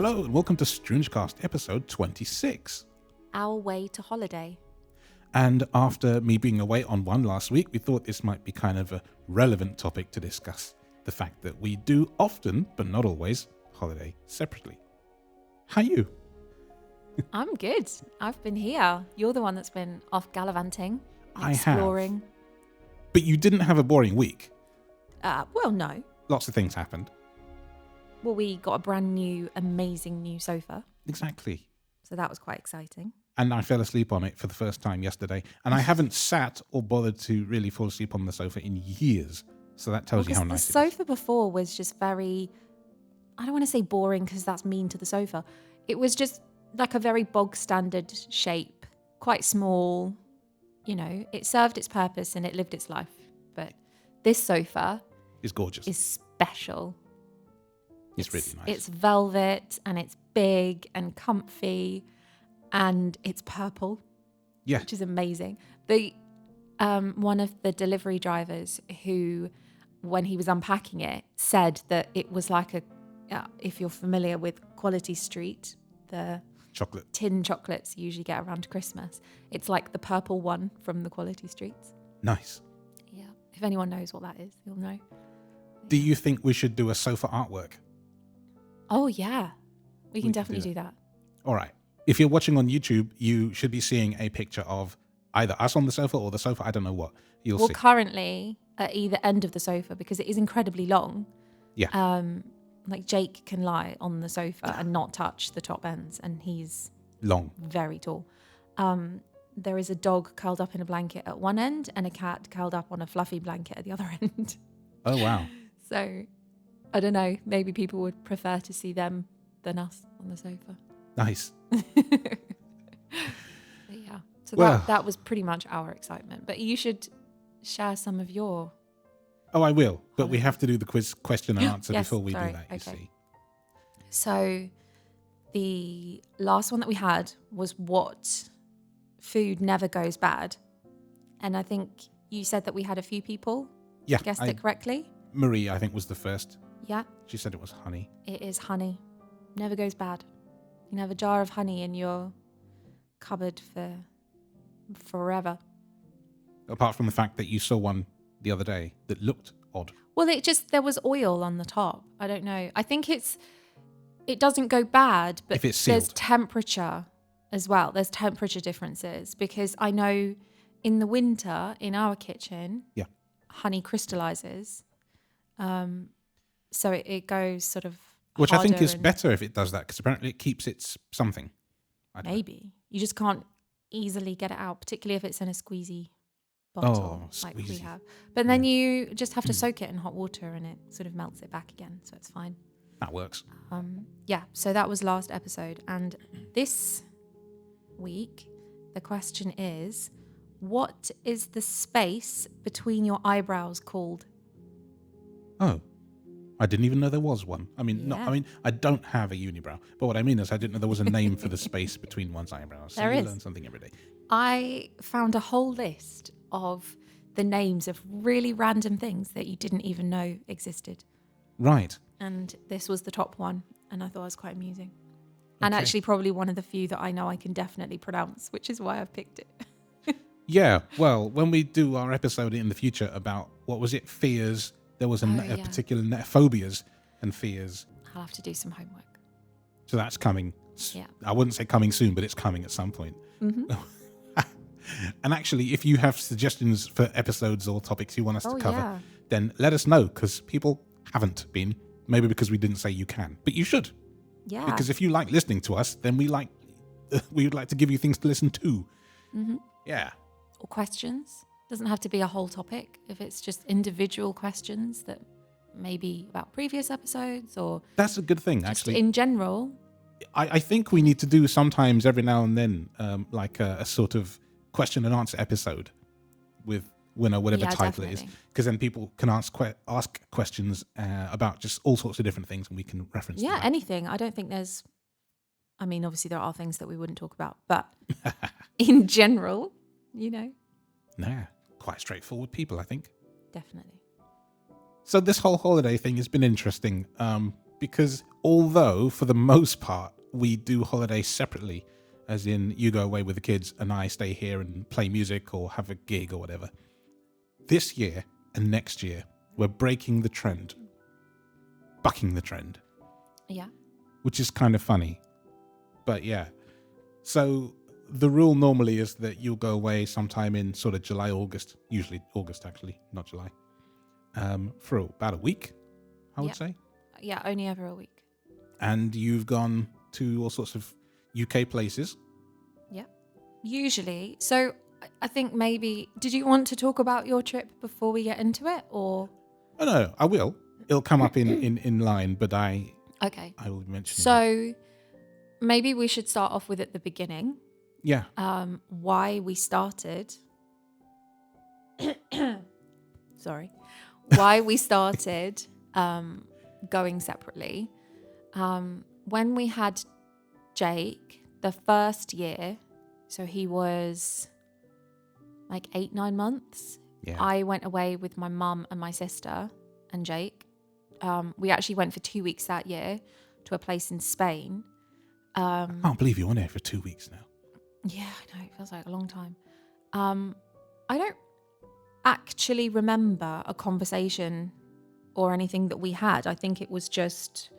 Hello and welcome to StroongeCast episode 26. Our way to holiday. And after me being away on one last week, we thought this might be kind of a relevant topic to discuss. The fact that we do often, but not always, holiday separately. How are you? I'm good. I've been here. You're the one that's been off gallivanting, exploring. I have. But you didn't have a boring week. Well, no. Lots of things happened. Well, we got a brand new, amazing new sofa. Exactly. So that was quite exciting. And I fell asleep on it for the first time yesterday. And I haven't sat or bothered to really fall asleep on the sofa in years. So that tells you how nice it is. The sofa before was just very, I don't want to say boring because that's mean to the sofa. It was just like a very bog standard shape, quite small. You know, it served its purpose and it lived its life. But this sofa is gorgeous. Is special. It's really nice. It's velvet and it's big and comfy and it's purple. Yeah. Which is amazing. The one of the delivery drivers who, when he was unpacking it, said that it was like a, if you're familiar with Quality Street, the chocolate tin chocolates you usually get around Christmas. It's like the purple one from the Quality Streets. Nice. Yeah. If anyone knows what that is, you'll know. Do you think we should do a sofa artwork? Oh, yeah. We can definitely do that. All right. If you're watching on YouTube, you should be seeing a picture of either us on the sofa or the sofa. I don't know what. You'll see. Well, currently at either end of the sofa because it is incredibly long. Yeah. Like Jake can lie on the sofa and not touch the top ends, and he's long, very tall. There is a dog curled up in a blanket at one end and a cat curled up on a fluffy blanket at the other end. Oh, wow. So, I don't know. Maybe people would prefer to see them than us on the sofa. Nice. But yeah. So that was pretty much our excitement. But you should share some of your... Oh, I will. But we have to do the quiz question and answer yes, before we sorry. do that, you see. So the last one that we had was what food never goes bad. And I think you said that we had a few people guessed it correctly. Marie, I think, was the first. Yeah. She said it was honey. It is honey. Never goes bad. You can have a jar of honey in your cupboard for forever. Apart from the fact that you saw one the other day that looked odd. Well, there was oil on the top. I don't know. I think it doesn't go bad, but if it's sealed. There's temperature as well. There's temperature differences because I know in the winter in our kitchen, honey crystallizes. So it goes sort of which I think is better if it does that because apparently it keeps its something. Maybe. You just can't easily get it out, particularly if it's in a squeezy bottle like we have. But then you just have to soak it in hot water and it sort of melts it back again. So it's fine. That works. So that was last episode. And this week, the question is, what is the space between your eyebrows called? Oh, I didn't even know there was one. I mean, I don't have a unibrow, but what I mean is I didn't know there was a name for the space between one's eyebrows. So you learn something every day. I found a whole list of the names of really random things that you didn't even know existed. Right. And this was the top one, and I thought it was quite amusing. Okay. And actually probably one of the few that I know I can definitely pronounce, which is why I've picked it. Yeah, well, when we do our episode in the future about, what was it, fears, there was a particular phobias and fears. I'll have to do some homework. So that's coming. Yeah. I wouldn't say coming soon, but it's coming at some point. Mm-hmm. And actually, if you have suggestions for episodes or topics you want us to cover, then let us know, because people haven't been. Maybe because we didn't say you can, but you should. Yeah. Because if you like listening to us, then we would like to give you things to listen to. Mm-hmm. Yeah. Or questions. Doesn't have to be a whole topic. If it's just individual questions that maybe about previous episodes or... That's a good thing, actually. In general. I think we need to do sometimes every now and then like a sort of question and answer episode with whatever title it is, because then people can ask questions about just all sorts of different things and we can reference them. Anything. I don't think there's... I mean, obviously there are things that we wouldn't talk about, but in general, Nah, quite straightforward people, I think. Definitely. So this whole holiday thing has been interesting because although for the most part we do holidays separately, as in you go away with the kids and I stay here and play music or have a gig or whatever, this year and next year we're breaking the trend, bucking the trend. Yeah. Which is kind of funny. But yeah. So the rule normally is that you'll go away sometime in sort of July, August, usually August actually, not July, for about a week, I would say. Yeah, only ever a week. And you've gone to all sorts of UK places. Yeah, usually. So I think maybe, did you want to talk about your trip before we get into it, or? Oh no, I will. It'll come up in line, but I will mention it. So maybe we should start off with at the beginning. Yeah. Why we started. Sorry. Why we started going separately. When we had Jake, the first year, so he was like 8-9 months. Yeah. I went away with my mum and my sister and Jake. We actually went for 2 weeks that year to a place in Spain. I can't believe you're on there for 2 weeks now. Yeah, I know. It feels like a long time. I don't actually remember a conversation or anything that we had. I think it was just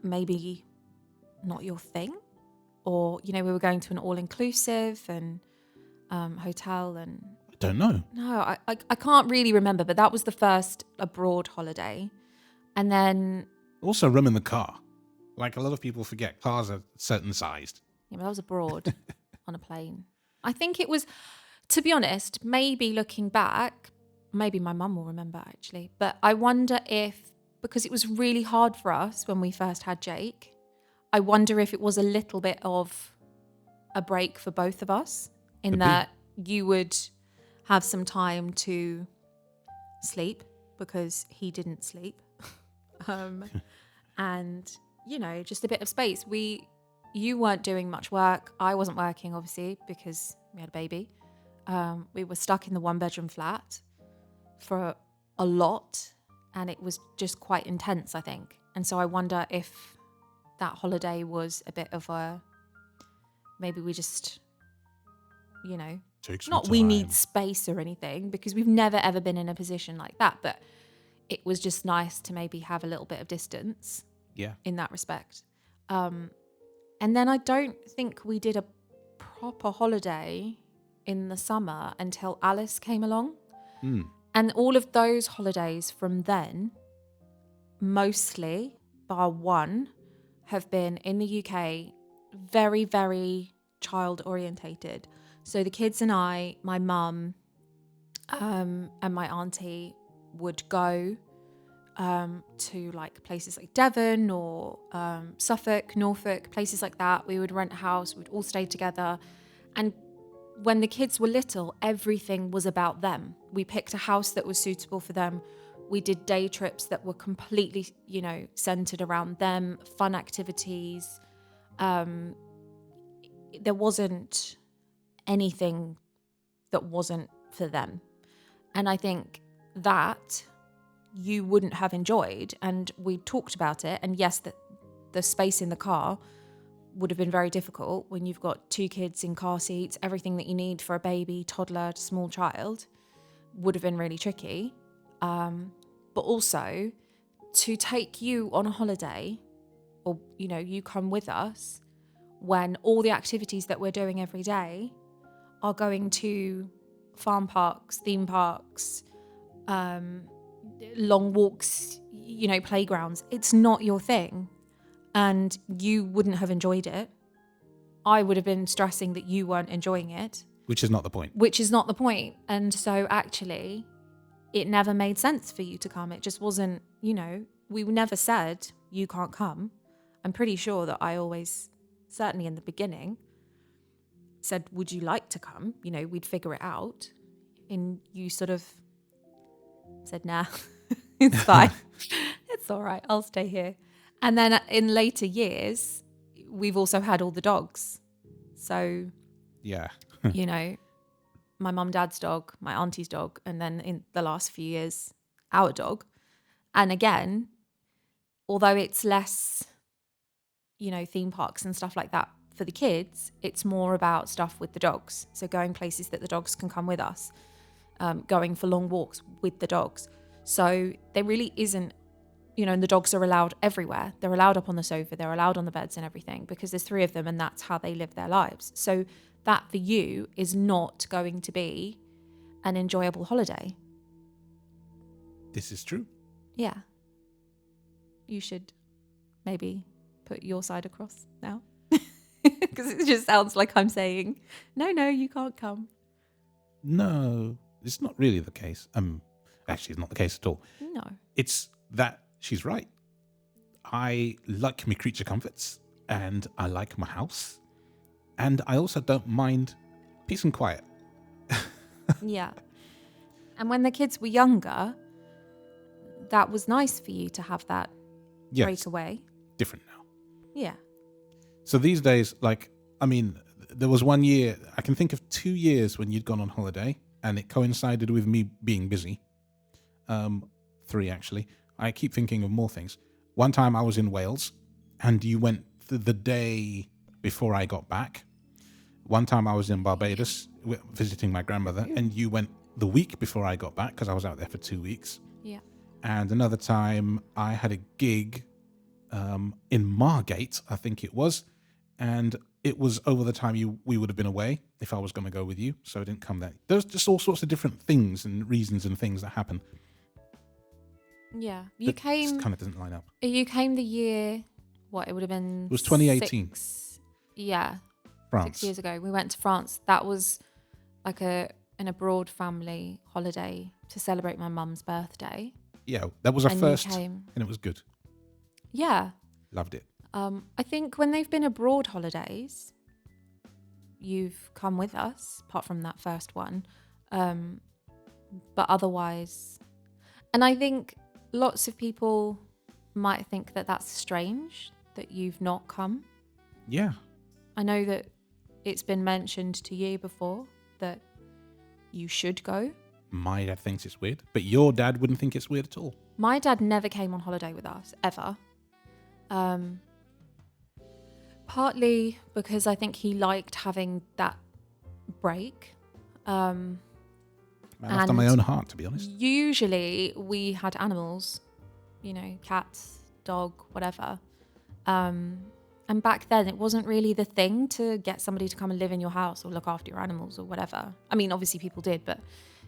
maybe not your thing. Or, we were going to an all-inclusive and hotel and... I don't know. No, I can't really remember, but that was the first abroad holiday. And then... Also room in the car. Like a lot of people forget, cars are certain sized. Yeah, but that was abroad on a plane. I think it was, to be honest, maybe looking back, maybe my mum will remember actually, but I wonder if, because it was really hard for us when we first had Jake, I wonder if it was a little bit of a break for both of us in that you would have some time to sleep because he didn't sleep. And, just a bit of space. You weren't doing much work. I wasn't working, obviously, because we had a baby. We were stuck in the 1-bedroom flat for a lot, and it was just quite intense, I think. And so I wonder if that holiday was a bit of a, maybe we just, not we need space or anything, because we've never ever been in a position like that, but it was just nice to maybe have a little bit of distance. Yeah. In that respect. And then I don't think we did a proper holiday in the summer until Alice came along. And all of those holidays from then, mostly, bar one, have been in the UK, very, very child orientated. So the kids and I, my mum, and my auntie would go to like places like Devon or Suffolk, Norfolk, places like that. We would rent a house, we'd all stay together. And when the kids were little, everything was about them. We picked a house that was suitable for them. We did day trips that were completely, centered around them, fun activities. There wasn't anything that wasn't for them. And I think that you wouldn't have enjoyed, and we talked about it, and yes, the space in the car would have been very difficult when you've got 2 kids in car seats. Everything that you need for a baby, toddler, small child would have been really tricky. But also to take you on a holiday, or you come with us, when all the activities that we're doing every day are going to farm parks, theme parks, long walks, playgrounds. It's not your thing, and you wouldn't have enjoyed it. I would have been stressing that you weren't enjoying it. Which is not the point. And so actually, it never made sense for you to come. It just wasn't, we never said you can't come. I'm pretty sure that I always, certainly in the beginning, said, would you like to come? We'd figure it out. And you sort of said, nah, it's fine. It's all right. I'll stay here. And then in later years, we've also had all the dogs. So, yeah, my mum, dad's dog, my auntie's dog, and then in the last few years, our dog. And again, although it's less, theme parks and stuff like that for the kids, it's more about stuff with the dogs. So going places that the dogs can come with us, going for long walks with the dogs. So there really isn't, and the dogs are allowed everywhere. They're allowed up on the sofa, they're allowed on the beds and everything, because there's 3 of them and that's how they live their lives. So that for you is not going to be an enjoyable holiday. This is true. Yeah. You should maybe put your side across now. Because it just sounds like I'm saying, no, you can't come. No, it's not really the case. Actually, it's not the case at all. No. It's that she's right. I like my creature comforts and I like my house. And I also don't mind peace and quiet. Yeah. And when the kids were younger, that was nice for you to have that breakaway. Different now. Yeah. So these days, there was 1 year, I can think of 2 years when you'd gone on holiday and it coincided with me being busy. 3 actually. I keep thinking of more things. One time I was in Wales and you went the day before I got back. One time I was in Barbados visiting my grandmother and you went the week before I got back because I was out there for 2 weeks. Yeah. And another time I had a gig in Margate, I think it was. And it was over the time we would have been away if I was going to go with you. So I didn't come there. There's just all sorts of different things and reasons and things that happen. Yeah. Just kind of doesn't line up. You came the year, it would have been... It was 2018. Yeah. France. 6 years ago. We went to France. That was like an abroad family holiday to celebrate my mum's birthday. Yeah, that was our first, and it was good. Yeah. Loved it. I think when they've been abroad holidays, you've come with us, apart from that first one. But otherwise... And I think lots of people might think that that's strange, that you've not come. Yeah. I know that it's been mentioned to you before that you should go. My dad thinks it's weird, but your dad wouldn't think it's weird at all. My dad never came on holiday with us, ever. Partly because I think he liked having that break. Man after my own heart, to be honest. Usually we had animals, cats, dog, whatever. And back then it wasn't really the thing to get somebody to come and live in your house or look after your animals or whatever. I mean, obviously people did, but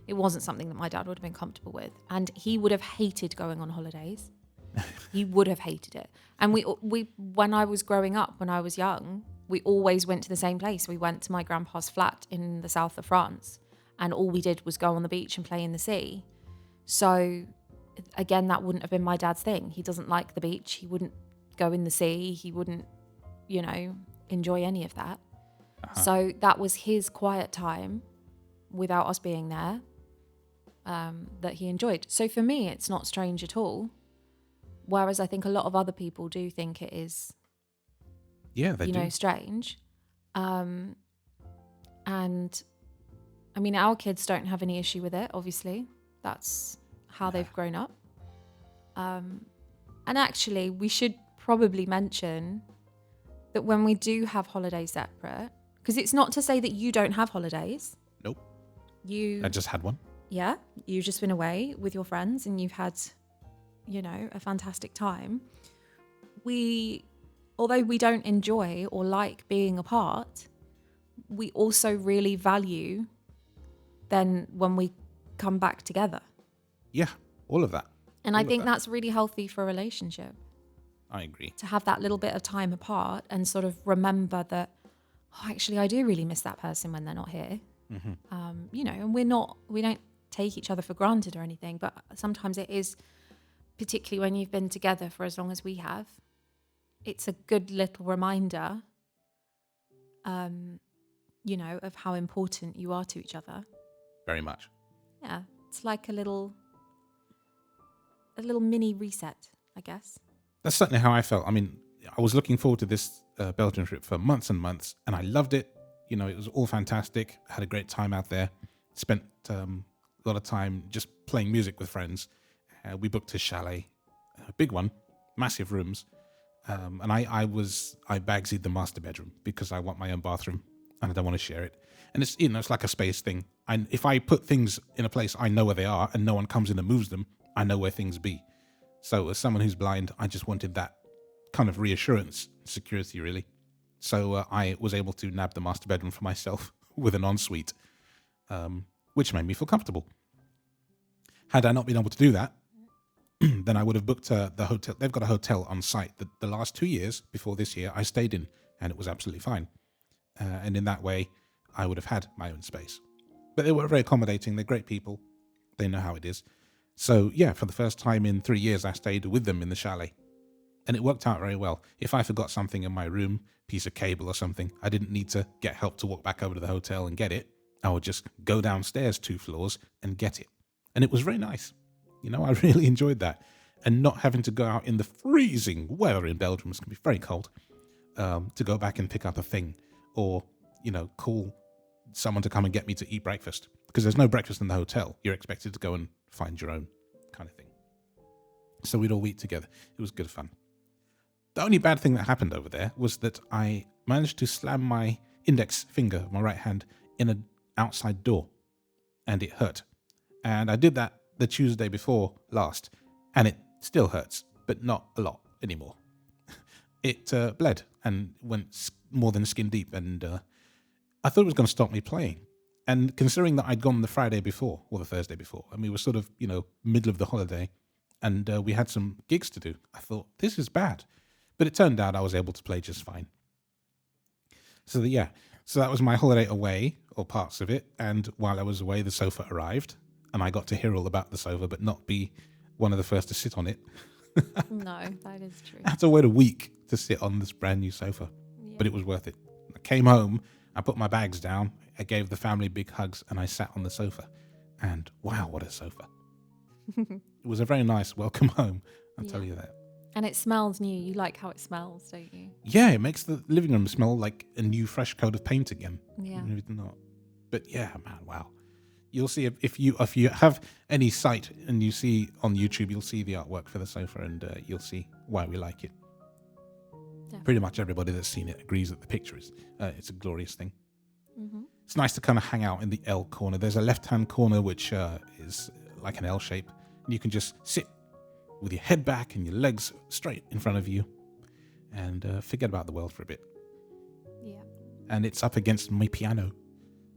it wasn't something that my dad would have been comfortable with. And he would have hated going on holidays. He would have hated it. And we when I was growing up, when I was young, we always went to the same place. We went to my grandpa's flat in the south of France, and all we did was go on the beach and play in the sea. So again, that wouldn't have been my dad's thing. He doesn't like the beach. He wouldn't go in the sea. He wouldn't, enjoy any of that. Uh-huh. So that was his quiet time without us being there, that he enjoyed. So for me, it's not strange at all. Whereas I think a lot of other people do think it is, they do. Strange. And I mean, our kids don't have any issue with it, obviously. That's how they've grown up. And actually, we should probably mention that when we do have holidays separate, because it's not to say that you don't have holidays. Nope. I just had one. Yeah. You've just been away with your friends and you've had, a fantastic time. Although we don't enjoy or like being apart, we also really value then when we come back together. Yeah, all of that. And I think that's really healthy for a relationship. I agree. To have that little bit of time apart and sort of remember that, actually, I do really miss that person when they're not here. Mm-hmm. And we don't take each other for granted or anything, but sometimes it is, particularly when you've been together for as long as we have, it's a good little reminder, of how important you are to each other. Very much. Yeah, it's like a little mini reset, I guess. That's certainly how I felt. I mean, I was looking forward to this Belgian trip for months and months, and I loved it. It was all fantastic. I had a great time out there. Spent a lot of time just playing music with friends. We booked a chalet a big one, massive rooms. And I bagsied the master bedroom because I want my own bathroom and I don't want to share it. And it's, it's like a space thing. And if I put things in a place, I know where they are and no one comes in and moves them. I know where things be. So as someone who's blind, I just wanted that kind of reassurance, security, really. So I was able to nab the master bedroom for myself with an ensuite, which made me feel comfortable. Had I not been able to do that, then I would have booked the hotel. They've got a hotel on site that the last 2 years before this year I stayed in, and it was absolutely fine. And in that way, I would have had my own space. But they were very accommodating. They're great people. They know how it is. So yeah, for the first time in 3 years, I stayed with them in the chalet. And it worked out very well. If I forgot something in my room, piece of cable or something, I didn't need to get help to walk back over to the hotel and get it. I would just go downstairs 2 floors and get it. And it was very nice. I really enjoyed that. And not having to go out in the freezing weather in Belgium, it's going to be very cold, to go back and pick up a thing or, call someone to come and get me to eat breakfast. Because there's no breakfast in the hotel. You're expected to go and find your own kind of thing. So we'd all eat together. It was good fun. The only bad thing that happened over there was that I managed to slam my index finger of my right hand in an outside door, and it hurt. And I did that the Tuesday before last, and it still hurts, but not a lot anymore. It bled and went more than skin deep, and I thought it was going to stop me playing. And considering that I'd gone the Friday before, or the Thursday before, and we were sort of, middle of the holiday, and we had some gigs to do, I thought, this is bad. But it turned out I was able to play just fine. So that was my holiday away, or parts of it. And while I was away, the sofa arrived, and I got to hear all about the sofa, but not be one of the first to sit on it. No, that is true. I had to wait a week to sit on this brand new sofa, but it was worth it. I came home, I put my bags down, I gave the family big hugs, and I sat on the sofa. And wow, what a sofa. It was a very nice welcome home, I'll tell you that. And it smells new. You like how it smells, don't you? Yeah, it makes the living room smell like a new fresh coat of paint again. Yeah. But yeah, man, wow. You'll see if you have any sight and you see on YouTube, you'll see the artwork for the sofa, and you'll see why we like it. Definitely. Pretty much everybody that's seen it agrees that the picture is it's a glorious thing. Mm-hmm. It's nice to kind of hang out in the L corner. There's a left-hand corner which is like an L shape, and you can just sit with your head back and your legs straight in front of you and forget about the world for a bit. Yeah. And it's up against my piano.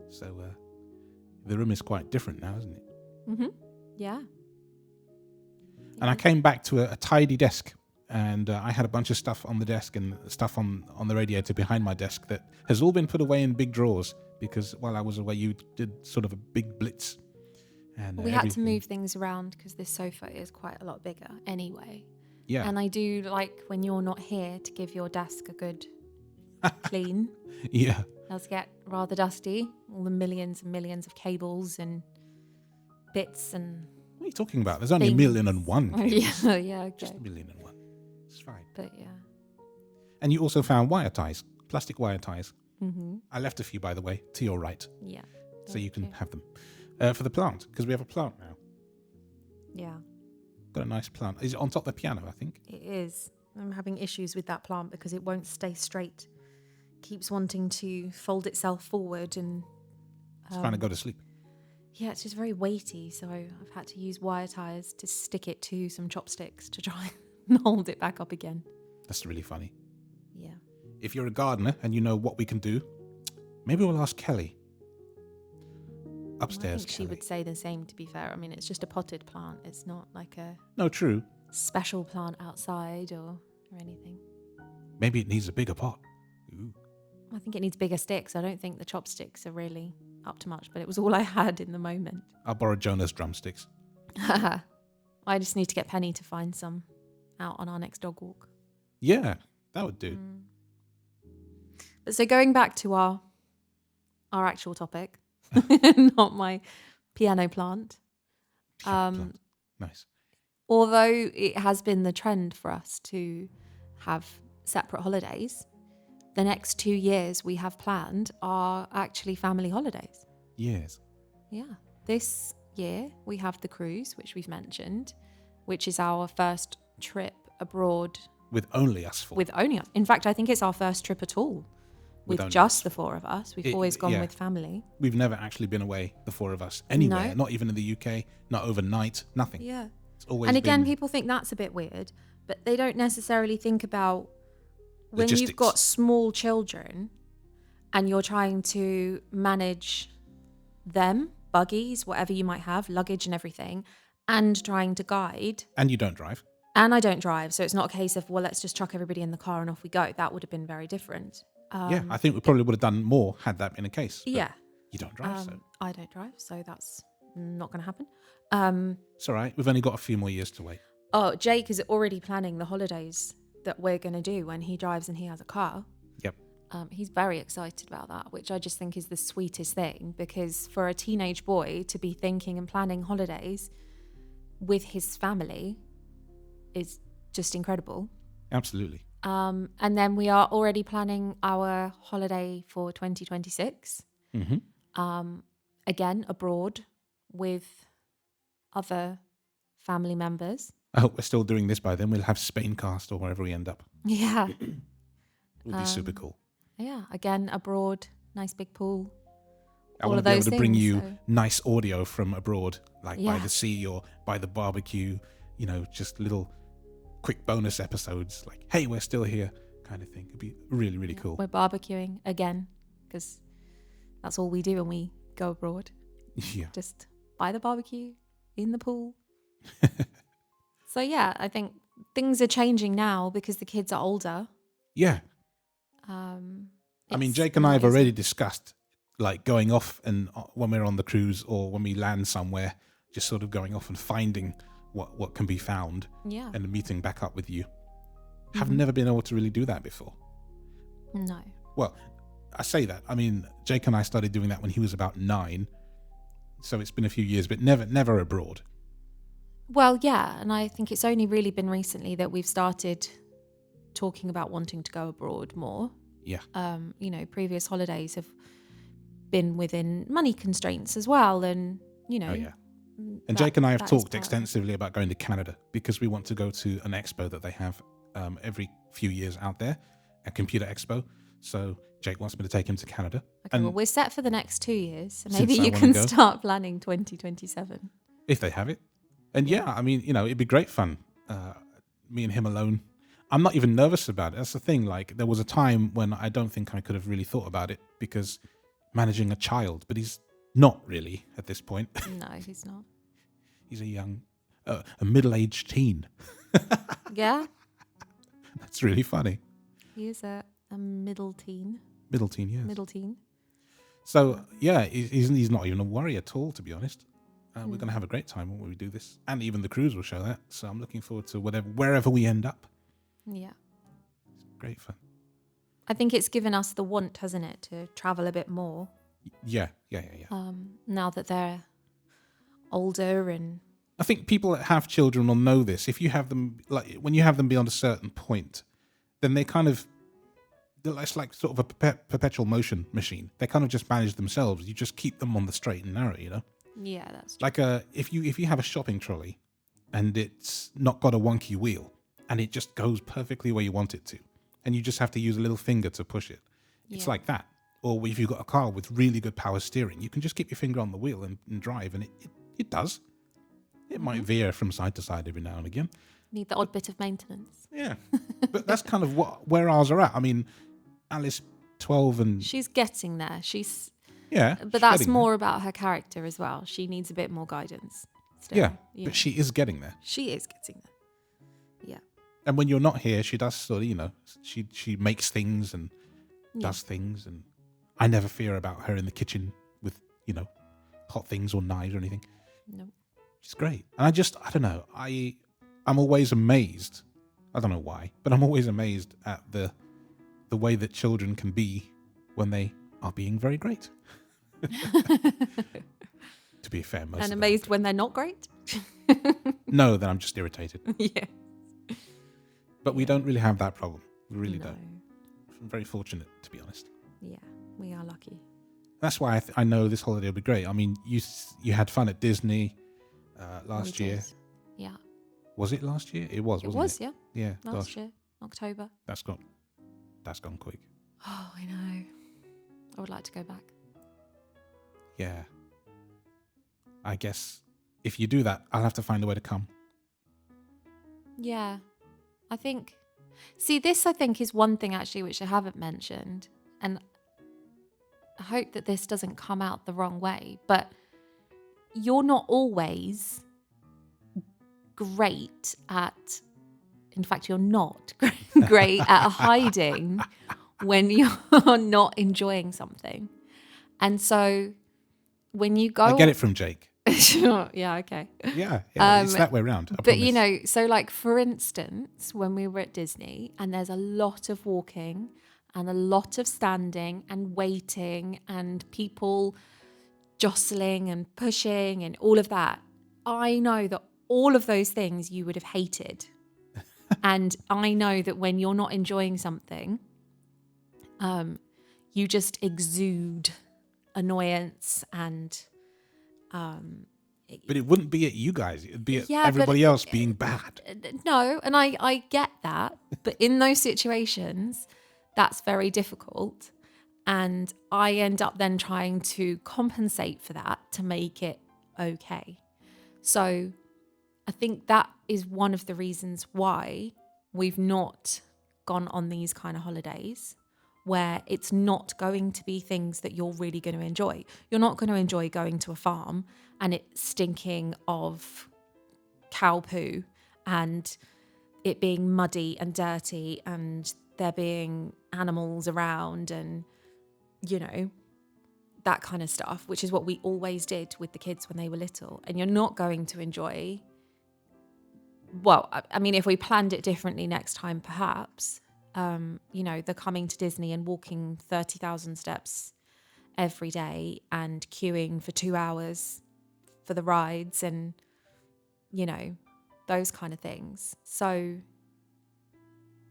So the room is quite different now, isn't it? Mm-hmm. Yeah. And I came back to a tidy desk, and I had a bunch of stuff on the desk and stuff on the radiator behind my desk that has all been put away in big drawers because while I was away, you did sort of a big blitz. And we had to move things around because this sofa is quite a lot bigger anyway. Yeah. And I do like when you're not here to give your desk a good clean. Yeah. It does get rather dusty. All the millions and millions of cables and bits and... What are you talking about? There's only 1,000,001 cables. Yeah, okay. Just 1,000,001. It's fine. But yeah. And you also found wire ties, plastic wire ties. Mm-hmm. I left a few, by the way, to your right. Yeah. So you can have them. For the plant, because we have a plant now. Yeah. Got a nice plant. Is it on top of the piano, I think? It is. I'm having issues with that plant because it won't stay straight. Keeps wanting to fold itself forward and... It's trying to go to sleep. Yeah, it's just very weighty, so I've had to use wire ties to stick it to some chopsticks to try and hold it back up again. That's really funny. Yeah. If you're a gardener and you know what we can do, maybe we'll ask Kelly. Upstairs, I think she would say the same, to be fair. I mean, it's just a potted plant. It's not like a... No, true. ...special plant outside or anything. Maybe it needs a bigger pot. Ooh. I think it needs bigger sticks. I don't think the chopsticks are really up to much, but it was all I had in the moment. I'll borrow Jonah's drumsticks. I just need to get Penny to find some out on our next dog walk. Yeah, that would do. But so going back to our actual topic... not my piano plant. Nice. Although it has been the trend for us to have separate holidays, the next 2 years we have planned are actually family holidays. Yes. Yeah. This year we have the cruise, which we've mentioned, which is our first trip abroad with only us four. With only us. In fact, I think it's our first trip at all with just the four of us. We've always gone with family. We've never actually been away, the four of us, anywhere. No. Not even in the UK, not overnight, nothing. Yeah. It's always and again, people think that's a bit weird, but they don't necessarily think about when you've got small children and you're trying to manage them, buggies, whatever you might have, luggage and everything, and trying to guide. And you don't drive. And I don't drive, so it's not a case of, well, let's just chuck everybody in the car and off we go. That would have been very different. I think we probably would have done more had that been the case. Yeah. You don't drive, so. I don't drive, so that's not going to happen. It's all right. We've only got a few more years to wait. Oh, Jake is already planning the holidays that we're going to do when he drives and he has a car. Yep. He's very excited about that, which I just think is the sweetest thing, because for a teenage boy to be thinking and planning holidays with his family is just incredible. Absolutely. And then we are already planning our holiday for 2026. Mm-hmm. Again, abroad with other family members. I hope we're still doing this by then. We'll have Spain cast or wherever we end up. Yeah. It would be super cool. Yeah, again, abroad, nice big pool. I want to be able to bring you nice audio from abroad, like by the sea or by the barbecue, just little quick bonus episodes like, hey, we're still here kind of thing. It'd be really, really cool. We're barbecuing again because that's all we do when we go abroad. Yeah. Just by the barbecue, in the pool. So yeah, I think things are changing now because the kids are older. Yeah. I mean, Jake and I have already discussed like going off and when we're on the cruise or when we land somewhere, just sort of going off and finding what can be found, and meeting back up with you. Have never been able to really do that before. No. Well, I say that. I mean, Jake and I started doing that when he was about 9, so it's been a few years, but never abroad. Well, yeah, and I think it's only really been recently that we've started talking about wanting to go abroad more. Yeah. Previous holidays have been within money constraints as well, and Oh yeah. And Jake and I have talked extensively about going to Canada because we want to go to an expo that they have every few years out there, a computer expo. So Jake wants me to take him to Canada. Okay, well, we're set for the next 2 years. So maybe you can start planning 2027. If they have it. And yeah, I mean, it'd be great fun. Me and him alone. I'm not even nervous about it. That's the thing. Like, there was a time when I don't think I could have really thought about it because managing a child, but he's not really at this point. No, he's not. He's a young, a middle-aged teen. Yeah. That's really funny. He is a middle teen. Middle teen, yes. Middle teen. So, yeah, he's not even a worry at all, to be honest. We're going to have a great time when we do this. And even the cruise will show that. So I'm looking forward to wherever we end up. Yeah. It's great fun. I think it's given us the want, hasn't it, to travel a bit more. Yeah. Now that they're older, and I think people that have children will know this. If you have them, like when you have them beyond a certain point, then it's like sort of a perpetual motion machine. They kind of just manage themselves. You just keep them on the straight and narrow, Yeah, that's true. Like if you have a shopping trolley and it's not got a wonky wheel and it just goes perfectly where you want it to, and you just have to use a little finger to push it. It's like that. Or if you've got a car with really good power steering, you can just keep your finger on the wheel and drive, and it does. It might veer from side to side every now and again. Need the odd bit of maintenance. Yeah. But that's kind of where ours are at. I mean, Alice, 12 and... She's getting there. Yeah. But that's more about her character as well. She needs a bit more guidance still. Yeah, but she is getting there. She is getting there. Yeah. And when you're not here, she does sort of, she makes things and does things, and I never fear about her in the kitchen with, hot things or knives or anything. No. She's great. And I don't know, I'm always amazed. I don't know why, but I'm always amazed at the way that children can be when they are being very great. To be fair, most and of amazed them. when they're not great. No, then I'm just irritated. Yeah. But we don't really have that problem. We really don't. I'm very fortunate, to be honest. Yeah, we are lucky. That's why I know this holiday will be great. I mean, you had fun at Disney last year. Yeah. Was it last year? It was, wasn't it? Yeah. Yeah. Last year, October. That's gone quick. Oh, I know. I would like to go back. Yeah. I guess if you do that, I'll have to find a way to come. Yeah. I think... See, this, I think, is one thing, actually, which I haven't mentioned. And I hope that this doesn't come out the wrong way. But you're not always great at... In fact, you're not great at hiding when you're not enjoying something. And so when you go... I get it from Jake. Sure, yeah, okay. Yeah, it's that way around. But, you know, so like, for instance, when we were at Disney and there's a lot of walking and a lot of standing and waiting and people jostling and pushing and all of that, I know that all of those things you would have hated. And I know that when you're not enjoying something, you just exude annoyance and... but it wouldn't be at you guys. It'd be at everybody else being bad. No, and I get that. But in those situations, that's very difficult. And I end up then trying to compensate for that to make it okay. So I think that is one of the reasons why we've not gone on these kind of holidays, where it's not going to be things that you're really going to enjoy. You're not going to enjoy going to a farm and it stinking of cow poo and it being muddy and dirty and there being animals around and, you know, that kind of stuff, which is what we always did with the kids when they were little. And you're not going to enjoy... Well, I mean, if we planned it differently next time, perhaps... you know, the coming to Disney and walking 30,000 steps every day and queuing for 2 hours for the rides and, you know, those kind of things. So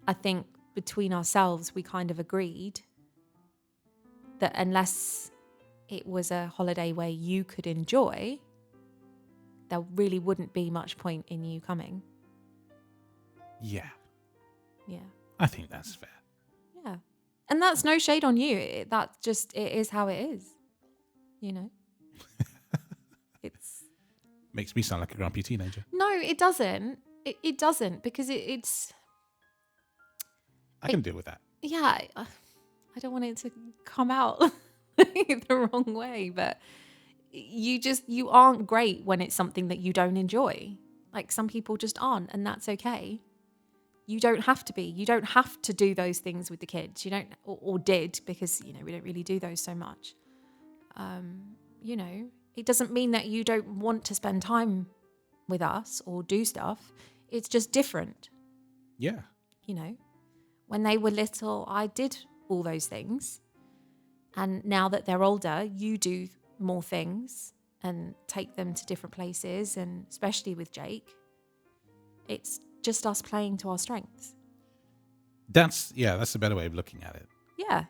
I think between ourselves, we kind of agreed that unless it was a holiday where you could enjoy, there really wouldn't be much point in you coming. Yeah. Yeah. I think that's fair. Yeah. And that's no shade on you. It is how it is. You know? It's... Makes me sound like a grumpy teenager. No, it doesn't. It doesn't, because it's... I can deal with that. Yeah. I don't want it to come out the wrong way, but you aren't great when it's something that you don't enjoy. Like, some people just aren't, and that's okay. You don't have to be. You don't have to do those things with the kids. You don't, or did, because, you know, we don't really do those so much. You know, it doesn't mean that you don't want to spend time with us or do stuff. It's just different. Yeah. You know, when they were little, I did all those things. And now that they're older, you do more things and take them to different places. And especially with Jake, it's just us playing to our strengths. That's a better way of looking at it. Yeah.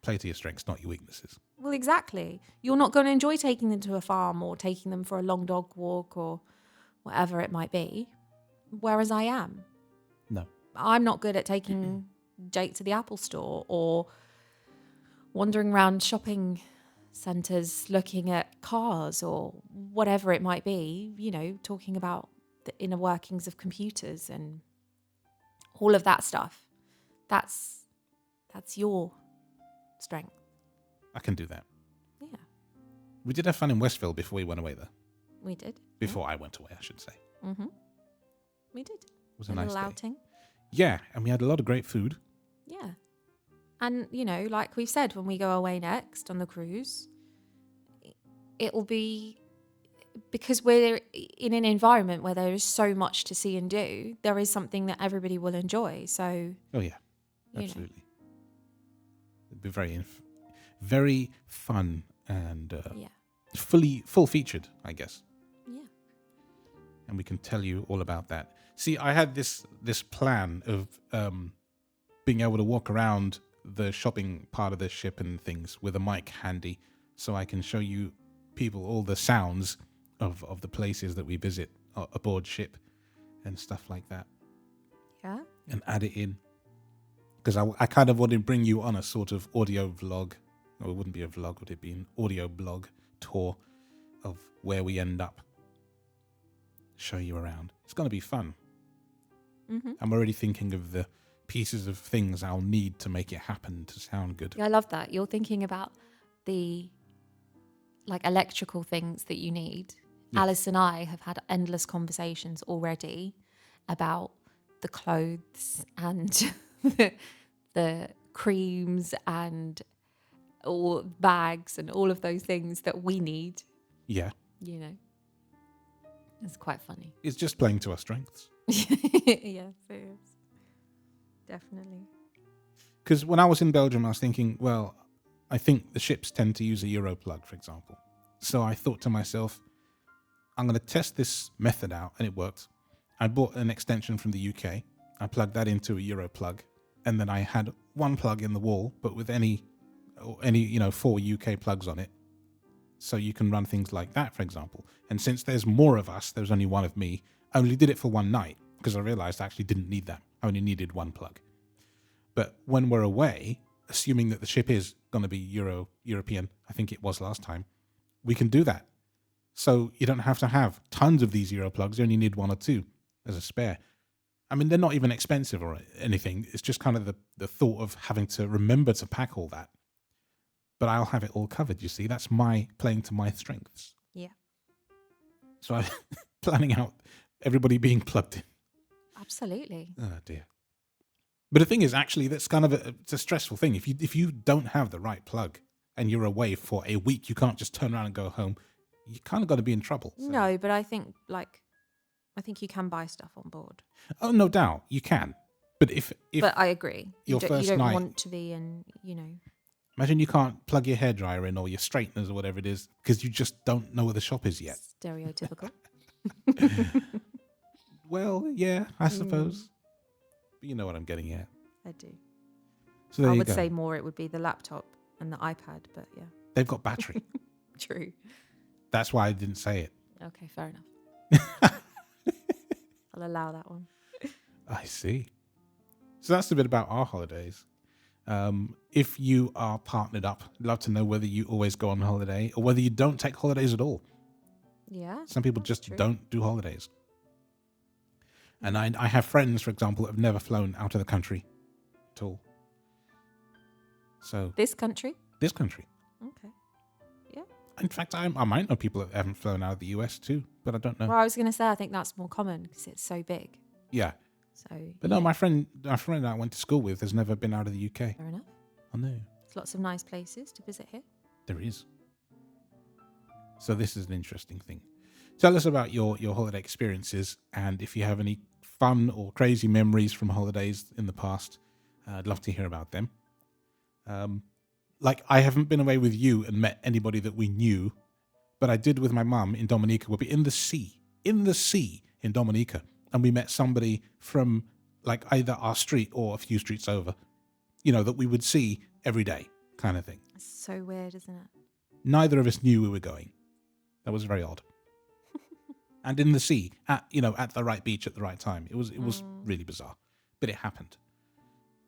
Play to your strengths, not your weaknesses. Well, exactly. You're not going to enjoy taking them to a farm or taking them for a long dog walk or whatever it might be, whereas I am. No. I'm not good at taking Jake to the Apple store or wandering around shopping centres looking at cars or whatever it might be, you know, talking about the inner workings of computers and all of that stuff. That's your strength. I can do that. Yeah. We did have fun in Westville before we went away, though. We did. Before I went away, I should say. Mm-hmm. We did. It was a nice little day. outing. Yeah, and we had a lot of great food. Yeah. And, you know, like we said, when we go away next on the cruise, it will be... Because we're in an environment where there is so much to see and do, there is something that everybody will enjoy. So... Oh, yeah. Absolutely. It'd be very fun and full-featured, I guess. Yeah. And we can tell you all about that. See, I had this plan of being able to walk around the shopping part of the ship and things with a mic handy so I can show you people all the sounds of the places that we visit aboard ship and stuff like that. Yeah. And add it in. Because I kind of want to bring you on a sort of audio vlog. Or it wouldn't be a vlog, would it be an audio blog tour of where we end up. Show you around. It's going to be fun. Mm-hmm. I'm already thinking of the pieces of things I'll need to make it happen to sound good. Yeah, I love that. You're thinking about the electrical things that you need. Yeah. Alice and I have had endless conversations already about the clothes and the creams and all bags and all of those things that we need. Yeah. You know, it's quite funny. It's just playing to our strengths. Yes, it is. Definitely. Because when I was in Belgium, I was thinking, well, I think the ships tend to use a Euro plug, for example. So I thought to myself, I'm going to test this method out, and it worked. I bought an extension from the UK. I plugged that into a Euro plug, and then I had one plug in the wall, but with any 4 UK plugs on it. So you can run things like that, for example. And since there's more of us, there's only one of me, I only did it for one night because I realized I actually didn't need that. I only needed one plug. But when we're away, assuming that the ship is going to be European, I think it was last time, we can do that. So you don't have to have tons of these Euro plugs. You only need one or two as a spare. I mean, they're not even expensive or anything. It's just kind of the thought of having to remember to pack all that. But I'll have it all covered, you see. That's my playing to my strengths. Yeah. So I'm planning out everybody being plugged in. Absolutely. Oh, dear. But the thing is, actually, that's kind of it's a stressful thing. If you don't have the right plug and you're away for a week, you can't just turn around and go home. You kind of got to be in trouble. So. No, but I think you can buy stuff on board. Oh, no doubt. You can. But if But I agree. You don't night, want to be in, Imagine you can't plug your hairdryer in or your straighteners or whatever it is because you just don't know where the shop is yet. Stereotypical. Well, yeah, I suppose. But you know what I'm getting at. I do. So there I you would go. say more it would be the laptop and the iPad, but yeah. They've got battery. True. That's why I didn't say it. Okay, fair enough. I'll allow that one. I see. So that's a bit about our holidays. If you are partnered up, I'd love to know whether you always go on holiday or whether you don't take holidays at all. Yeah. Some people just don't do holidays. And I have friends, for example, that have never flown out of the country at all. So This country? This country. Okay. Yeah. In fact, I might know people that haven't flown out of the US too, but I don't know. Well, I was going to say, I think that's more common because it's so big. Yeah. So. But no, my friend I went to school with has never been out of the UK. Fair enough. I know. There's lots of nice places to visit here. There is. So this is an interesting thing. Tell us about your holiday experiences, and if you have any fun or crazy memories from holidays in the past, I'd love to hear about them. I haven't been away with you and met anybody that we knew, but I did with my mum in Dominica. We'll be in the sea in Dominica, and we met somebody from either our street or a few streets over, that we would see every day kind of thing. It's so weird, isn't it? Neither of us knew we were going. That was very odd. And in the sea, at the right beach at the right time. It was really bizarre, but it happened.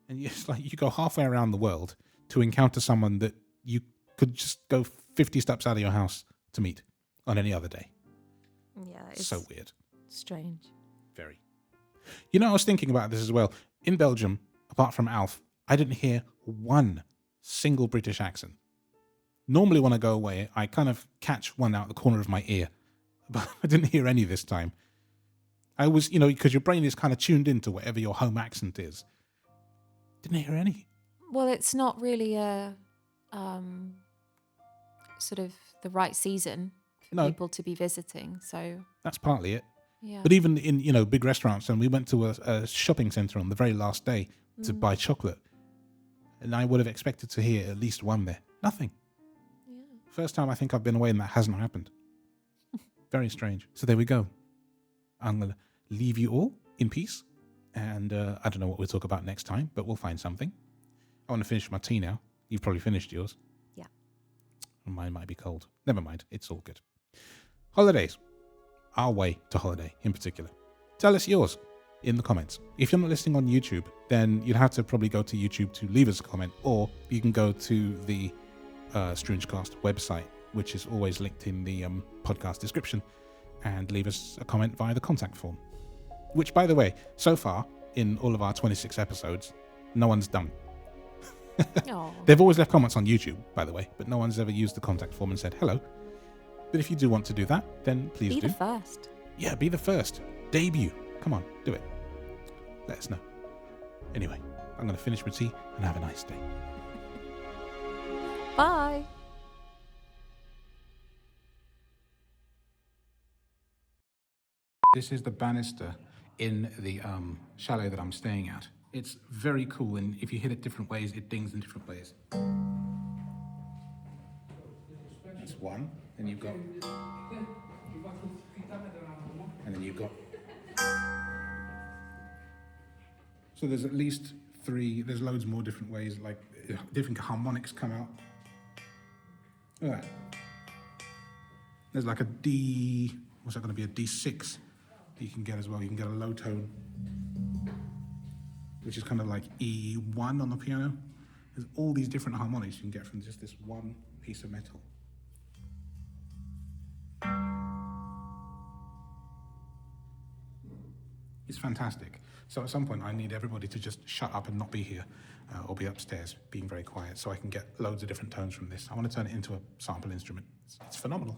And it's like you go halfway around the world to encounter someone that you could just go 50 steps out of your house to meet on any other day. Yeah, it's so weird. Strange. Very. I was thinking about this as well. In Belgium, apart from Alf, I didn't hear one single British accent. Normally when I go away, I kind of catch one out the corner of my ear. But I didn't hear any this time. I was, because your brain is kind of tuned into whatever your home accent is. Didn't hear any. Well, it's not really a sort of the right season for people to be visiting. So that's partly it. Yeah. But even in, big restaurants, and we went to a shopping centre on the very last day to buy chocolate. And I would have expected to hear at least one there. Nothing. Yeah. First time I think I've been away and that hasn't happened. Very strange. So there we go. I'm going to leave you all in peace. And I don't know what we'll talk about next time, but we'll find something. I want to finish my tea now. You've probably finished yours. Yeah. Mine might be cold. Never mind. It's all good. Holidays. Our way to holiday in particular. tell us yours in the comments. If you're not listening on YouTube, then you'd have to probably go to YouTube to leave us a comment, or you can go to the StroongeCast website, which is always linked in the podcast description, and leave us a comment via the contact form. Which, by the way, so far in all of our 26 episodes, no one's done. They've always left comments on YouTube, by the way, but no one's ever used the contact form and said hello. But if you do want to do that, then please do. Be the first. Yeah, be the first. Debut. Come on, do it. Let us know. Anyway, I'm going to finish my tea and have a nice day. Bye. This is the banister in the chalet that I'm staying at. It's very cool, and if you hit it different ways, it dings in different ways. That's one, then you've got... And then you've got... So there's at least 3, there's loads more different ways, like different harmonics come out. Look at that. There's like a D, what's that going to be, a D6 that you can get as well. You can get a low tone, which is kind of like E1 on the piano. There's all these different harmonics you can get from just this one piece of metal. It's fantastic. So at some point I need everybody to just shut up and not be here or be upstairs being very quiet so I can get loads of different tones from this. I want to turn it into a sample instrument. It's phenomenal.